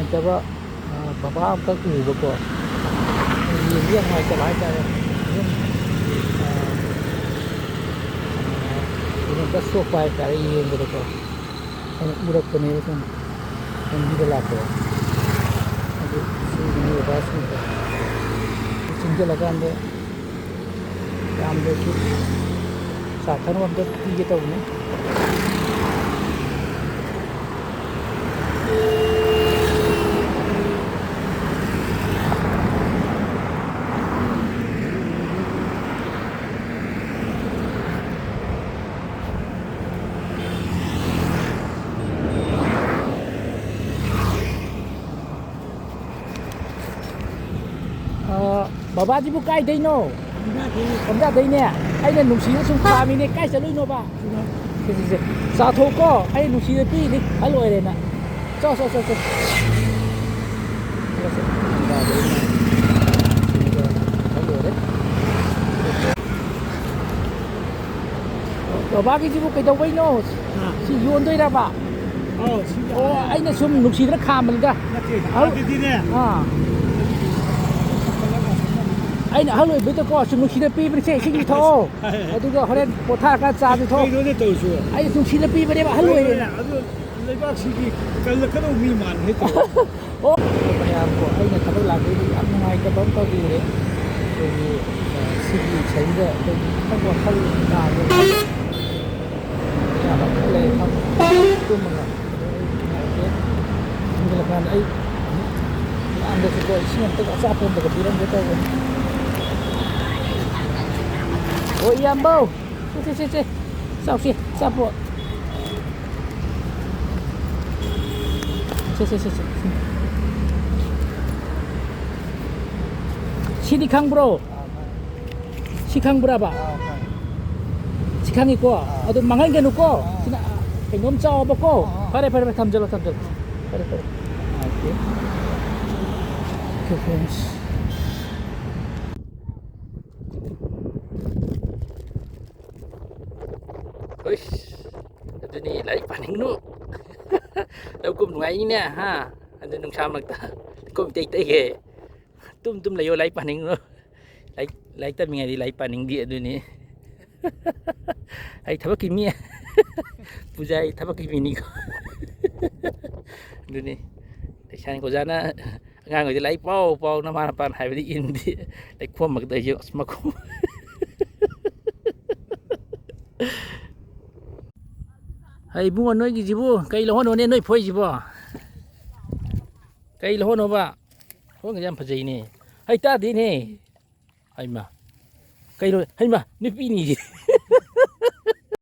ꯅꯨꯡꯉꯥꯏꯇꯕ ꯕꯕꯥ ꯑꯝꯈꯛ ꯎꯕꯀꯣ ꯌꯦꯡꯕ ꯌꯥꯝ ꯅꯨꯡꯉꯥꯏꯇꯕ ꯍꯥꯏꯇꯥꯔꯦ ꯑꯗꯨꯝ ꯀꯩꯅꯣꯝꯇ ꯁꯣꯛꯄ ꯍꯥꯏꯇꯥꯔꯦ ꯌꯦꯡꯕꯗꯀꯣ ꯑꯩꯅ ꯎꯔꯛꯄꯅꯦꯕ ꯁꯨꯝ ꯂꯝꯕꯤꯗ ꯂꯥꯛꯄꯗ ꯑꯗꯨ ꯁꯤꯒꯤ ꯕꯕꯥꯁꯤꯡꯗꯣ ꯆꯤꯡꯁꯤꯜꯂꯀꯥꯟꯗ ꯌꯥꯝꯗ꯭ꯔꯁꯨ ꯆꯥ ꯊꯛꯅꯕ ꯑꯝꯇ ꯄꯤꯒꯦ ꯇꯧꯕꯅꯤ. ꯕꯕꯥꯖꯤꯕꯨ ꯀꯥꯏꯗꯩꯅꯣ? ꯀꯝꯖꯥꯗꯩꯅꯦ. ꯑꯩꯅ ꯅꯨꯡꯁꯤꯅ ꯁꯨꯝ ꯈꯥꯝꯃꯤꯅꯦ. ꯀꯥꯏ ꯆꯠꯂꯨꯏꯅꯣꯕ? ꯁꯦ ꯆꯥꯊꯣꯛꯀꯣ. ꯑꯩ ꯅꯨꯡꯁꯤꯅ ꯄꯤꯔꯤꯅꯤ. ꯑꯍꯜ ꯑꯣꯏꯔꯦꯅ. ꯆꯣ. ꯕꯕꯥꯒꯤꯁꯤꯕꯨ ꯀꯩꯗꯧꯕꯩꯅꯣ? ꯁꯤ ꯌꯣꯟꯗꯣꯏꯔꯕ? ꯑꯣ ꯑꯩꯅ ꯁꯨꯝ ꯅꯨꯡꯁꯤꯗꯅ ꯈꯥꯝꯕꯅꯤꯗ. ꯑꯩꯅ ꯑꯍꯜ ꯑꯣꯏꯕꯗꯀꯣ ꯁꯨꯝ ꯅꯨꯡꯁꯤꯅ ꯄꯤꯕꯅꯤꯁꯦ. ꯏꯁꯤꯡ ꯊꯛꯑꯣ. ꯑꯗꯨꯒ ꯍꯣꯔꯦꯟ ꯄꯣꯊꯥꯔꯀꯥꯟꯗ ꯆꯥꯁꯨ ꯊꯛꯑꯣ. ꯀꯩꯅꯣꯅꯦ ꯇꯧꯔꯤꯁꯨ? ꯑꯩꯅ ꯅꯨꯡꯁꯤꯅ ꯄꯤꯕꯅꯦꯕ ꯑꯍꯜ ꯑꯣꯏꯔꯦꯅ. ꯑꯗꯨ ꯂꯩꯕꯥꯛꯁꯤꯒꯤ ꯀꯜꯂꯛꯀꯗꯧꯕ ꯃꯤ ꯃꯥꯟꯅ ꯇꯧ. ꯑꯣ ꯃꯌꯥꯝꯀꯣ ꯑꯩꯅ ꯊꯕꯛ ꯂꯥꯛꯄꯩꯗꯤ ꯌꯥꯝ ꯅꯨꯡꯉꯥꯏꯇꯕ ꯑꯃ ꯇꯧꯕꯤꯔꯦ. ꯑꯩꯈꯣꯏꯒꯤ ꯁꯤꯒꯤ ꯏꯁꯩꯗ ꯑꯩꯈꯣꯏꯒꯤ ꯈꯤꯇꯪ ꯋꯥꯈꯜ ꯇꯥꯕ ꯌꯥꯕ ꯂꯩ ꯇꯨꯝꯃꯒ ꯅꯨꯡꯉꯥꯏꯇꯦ. ꯆꯤꯡꯁꯤꯜꯂꯀꯥꯟꯗ ꯑꯩ ꯌꯥꯝꯗꯁꯨꯀꯣ ꯏꯁꯤꯡ ꯑꯝꯇꯒ ꯑꯆꯥꯄꯣꯠ ꯑꯝꯇꯒ ꯄꯤꯔꯝꯒꯦ ꯇꯧꯕꯅꯤ. ꯑꯣ ꯏꯌꯥꯝꯕꯧ ꯁꯦ ꯆꯥꯎꯁꯤ ꯑꯆꯥꯄꯣꯠ. ꯁꯦ 시디 캉브로 시캉브라바 시캉이고 아도 망한 게 놓고 지나 너무 짜워 먹고 파래 탐절로 파래 오케이 프렌스 으이씨 어디니 라이 반응노 đâu cùng ngay nè ha anh đừng sao mà cùng tây tây ghê tum lấy vô lấy paning nó lấy tên mình đi lấy paning địa rồi nè ai thắp cái mía pujai thắp cái mini rồi nè để sang có ra nó ngang người đi lấy bao nó mà pan hay đi in đi lấy khuôn mặc tới chưa mà không hay buồn nói gì bu cây là hoa nô nên nói phơi gì bu cây là hoa nô ba hoa người dân phải gì nè hay ta đi nè hay mà cây rồi hay mà nước pin gì